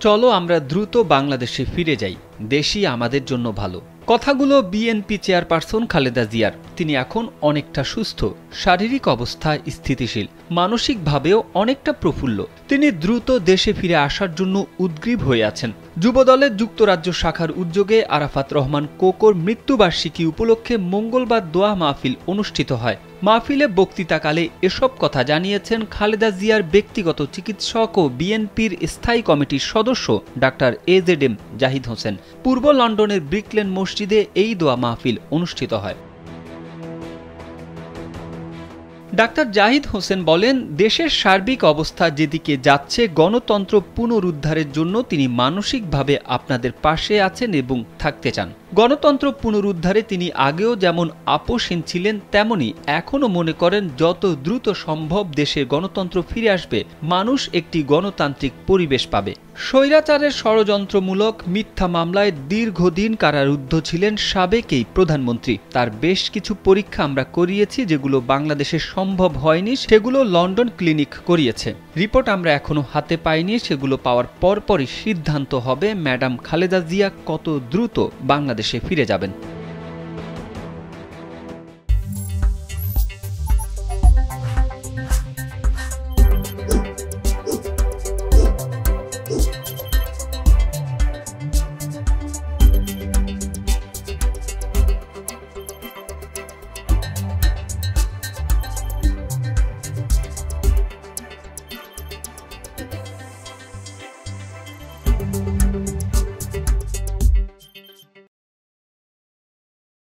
চলো আমরা দ্রুত বাংলাদেশে ফিরে যাই, দেশই আমাদের জন্য ভালো। কথাগুলো বিএনপি চেয়ারপারসন খালেদা জিয়ার। তিনি এখন অনেকটা সুস্থ, শারীরিক অবস্থা স্থিতিশীল, মানসিকভাবেও অনেকটা প্রফুল্ল। তিনি দ্রুত দেশে ফিরে আসার জন্য উদ্গ্রীব হয়ে আছেন। যুবদলের যুক্তরাজ্য শাখার উদ্যোগে আরাফাত রহমান কোকোর মৃত্যুবার্ষিকী উপলক্ষে মঙ্গলবার দোয়া মাহফিল অনুষ্ঠিত হয়। মাহফিলে বক্তৃতাকালে এসব কথা জানিয়েছেন খালেদা জিয়ার ব্যক্তিগত চিকিৎসক ও বিএনপির স্থায়ী কমিটির সদস্য ডাক্তার AZM জাহিদ হোসেন। পূর্ব লন্ডনের ব্রিকলেন মসজিদে এই দোয়া মাহফিল অনুষ্ঠিত হয়। ডাক্তার জাহিদ হোসেন বলেন, দেশের সার্বিক অবস্থা যেদিকে যাচ্ছে, গণতন্ত্র পুনরুদ্ধারের জন্য তিনি মানসিকভাবে আপনাদের পাশে আছেন এবং থাকতে চান। গণতন্ত্র পুনরুদ্ধারে তিনি আগেও যেমন আপোষহীন ছিলেন, তেমনি এখনও মনে করেন যত দ্রুত সম্ভব দেশে গণতন্ত্র ফিরে আসবে, মানুষ একটি গণতান্ত্রিক পরিবেশ পাবে। স্বৈরাচারের ষড়যন্ত্রমূলক মিথ্যা মামলায় দীর্ঘদিন কারারুদ্ধ ছিলেন সাবেক এই প্রধানমন্ত্রী। তার বেশ কিছু পরীক্ষা আমরা করিয়েছি, যেগুলো বাংলাদেশে সম্ভব হয়নি, সেগুলো লন্ডন ক্লিনিক করিয়েছে। রিপোর্ট আমরা এখনো হাতে পাইনি, সেগুলো পাওয়ার পরপরই সিদ্ধান্ত হবে ম্যাডাম খালেদা জিয়া কত দ্রুত বাংলাদেশে ফিরে যাবেন।